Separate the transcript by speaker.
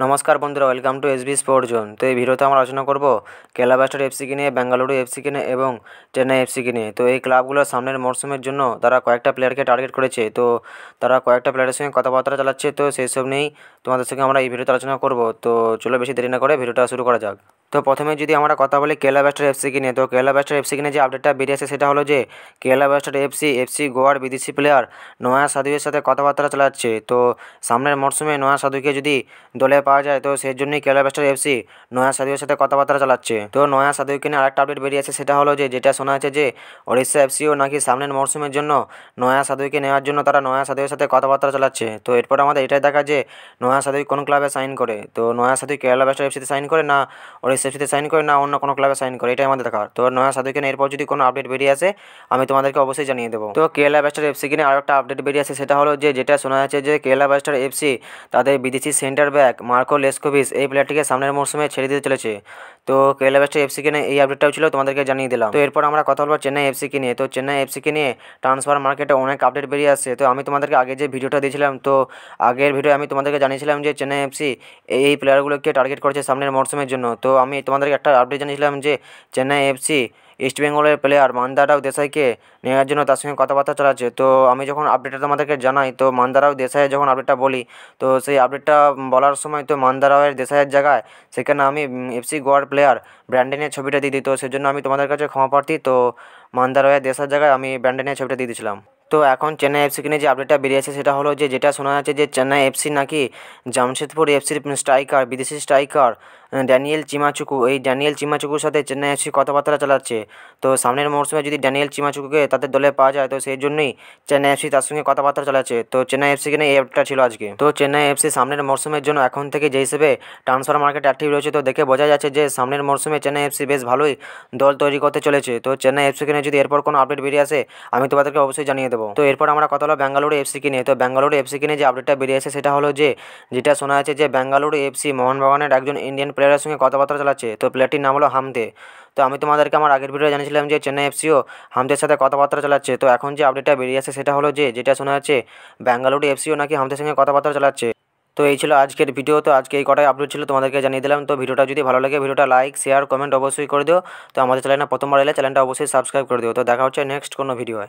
Speaker 1: নমস্কার বন্ধুরা, welcome to SB sport zone. তো এই ভিডিওতে আমরা আলোচনা করব কেরালা ব্লাস্টার এফসিকে নিয়ে, বেঙ্গালুরু এফসিকে নিয়ে এবং চেন্নাই এফসিকে নিয়ে। তো এই ক্লাবগুলো সামনের মরশুমের জন্য তারা কয়েকটা প্লেয়ারকে টার্গেট করেছে। তো তারা কয়েকটা প্লেয়ারের সঙ্গে কথাবার্তা চালাচ্ছে। তো সেই সব নিয়েই তোমাদের সঙ্গে আমরা এই ভিডিওতে আলোচনা করব। তো চলো বেশি দেরি না করে ভিডিওটা শুরু করা যাক। তো প্রথমে যদি আমরা কথা বলি কেরালা ব্লাস্টার এফসিকে নিয়ে, তো কেরালা ব্লাস্টার এফসিকে নিয়ে যে আপডেটটা বেরিয়েছে সেটা হলো যে কেরালা ব্লাস্টার এফসি গোয়ার বিদেশি প্লেয়ার নয়া সাধুয়ের সাথে কথাবার্তা চালাচ্ছে। তো সামনের মরশুমে নয়া সাধুকে যদি দলে পাওয়া যায় তো সেই জন্যই কেরালা ব্লাস্টার এফসি নয়া সাধুয়ের সাথে কথাবার্তা চালাচ্ছে। তো নয়া সাধুকে নিয়ে আরেকটা আপডেট বেরিয়েছে, সেটা হলো যে যেটা শোনা যাচ্ছে যে ওড়িশা এফসিও নাকি সামনের মরশুমের জন্য নয়া সাধুকে নেওয়ার জন্য তারা নয়া সাধুয়ের সাথে কথাবার্তা চালাচ্ছে। তো এরপর আমাদের এটাই দেখা যে নয়া সাধুই কোন ক্লাবে সাইন করে। তো নয়া সাধুই কেরালা ব্লাস্টার এফসিতে সাইন করে, না ওড়িশা এফসিতে সাইন করে, না অন্য কোনো ক্লাবে সাইন করে, এটাই আমাদের দেখার। তো নয়া সাধুকে নিয়ে এরপর যদি কোনো আপডেট বেরিয়ে আসে আমি তোমাদেরকে অবশ্যই জানিয়ে দেবো। তো কেরালা ব্লাস্টার এফসিকে নিয়ে আরেকটা আপডেট বেরিয়ে আসে, সেটা হলো যে যেটা শোনা যাচ্ছে যে কেরালা ব্লাস্টার এফসি তাদের বিদেশি সেন্টার ব্যাক মার্কো লেসকোভিচ এই প্লেয়ারটিকে সামনের মরশুমে ছেড়ে দিতে চলেছে। তো কেরালা ব্লাস্টার এফসিকে নিয়ে এই আপডেটটাও ছিল, তোমাদেরকে জানিয়ে দিলাম। তো এরপর আমরা কথা বলবো চেন্নাই এফসিকে নিয়ে। তো চেন্নাই এফসিকে নিয়ে ট্রান্সফার মার্কেটে অনেক আপডেট বেরিয়ে আসছে। তো আমি তোমাদেরকে আগে যে ভিডিওটা দিয়েছিলাম, তো আগের ভিডিও আমি তোমাদেরকে জানিয়েছিলাম যে চেন্নাই এফসি এই প্লেয়ারগুলোকে টার্গেট করেছে সামনের মরশুমের জন্য। তো আমি তোমাদেরকে একটা আপডেট জানিয়েছিলাম যে চেন্নাই এফসি ইস্ট বেঙ্গলের প্লেয়ার মান্দারাও দেশাইকে নেওয়ার জন্য তার সঙ্গে কথাবার্তা চালাচ্ছে। তো আমি যখন আপডেটটা তোমাদেরকে জানাই, তো মান্দারাও দেশাইয়ের যখন আপডেটটা বলি, তো সেই আপডেটটা বলার সময় তো মান্দারাওয়ের দেশাইয়ের জায়গায় সেখানে আমি এফসি গোয়ার প্লেয়ার ব্র্যান্ডেনের ছবিটা দিয়ে দিই। তো সেজন্য আমি তোমাদের কাছে ক্ষমা প্রার্থী। তো মান্দারাওয়ের দেশাইয়ের জায়গায় আমি ব্র্যান্ডেনের ছবিটা দিয়ে দিয়েছিলাম। তো এখন চেন্নাই এফসিকে নিয়ে যে আপডেটটা বেরিয়েছে সেটা হলো যে যেটা শোনা যাচ্ছে যে চেন্নাই এফসি নাকি জামশেদপুর এফসির স্ট্রাইকার বিদেশি স্ট্রাইকার ড্যানিয়েল চিমাচুকু, এই ড্যানিয়েল চিমাচুকুর সাথে চেন্নাই এফসি কথাবার্তা চালাচ্ছে। তো সামনের মরশুমে যদি ড্যানিয়েল চিমাচুকুকে তাদের দলে পাওয়া যায় তো সেই জন্যই চেন্নাই এফসি তার সঙ্গে কথাবার্তা চালাচ্ছে। তো চেন্নাই এফসিকে নিয়ে এই আপডেটটা ছিল আজকে। তো চেন্নাই এফসি সামনের মরশুমের জন্য এখন থেকে যে হিসেবে ট্রান্সফার মার্কেট অ্যাক্টিভ রয়েছে, তো দেখে বোঝা যাচ্ছে যে সামনের মরশুমে চেন্নাই এফসি বেশ ভালোই দল তৈরি করতে চলেছে। তো চেন্নাই এফসিকে নিয়ে যদি এরপর কোনো আপডেট বেরিয়ে আসে আমি তোমাদেরকে অবশ্যই জানিয়ে দেবো। তো এরপর আমরা কথা হলো বেঙ্গালুরু এফসিকে নিয়ে। তো বেঙ্গালুরু এফসিকে নিয়ে যে আপডেটটা বেরিয়ে আসে সেটা হলো যে যেটা শোনা যাচ্ছে যে বেঙ্গালুরু এফসি মোহনবাগানের একজন ইন্ডিয়ান প্লেয়ারের সঙ্গে কথাবার্তা চালাচ্ছে। তো প্লেয়ারটির নাম হলো হামদে। তো আমি তোমাদেরকে আমার আগের ভিডিও জানিয়েছিলাম যে চেন্নাই এফসিও হামদের সাথে কথাবার্তা চালাচ্ছে। তো এখন যে আপডেটটা বেরিয়ে আসে সেটা হলো যে যেটা শোনা যাচ্ছে বেঙ্গালুরু এফসিও নাকি হামদের সঙ্গে কথাবার্তা চালাচ্ছে। তো এই ছিল আজকের ভিডিও। তো আজকে এই কটাই আপলোড ছিল, তোমাদেরকে জানিয়ে দিলাম। তো ভিডিওটা যদি ভালো লাগে ভিডিওটা লাইক শেয়ার কমেন্ট অবশ্যই করে দিও। তো আমাদের চ্যানেলটা প্রথমবার এলে চ্যানেলটা অবশ্যই সাবস্ক্রাইব করে দিও। তো দেখা হচ্ছে নেক্সট কোনো ভিডিওয়।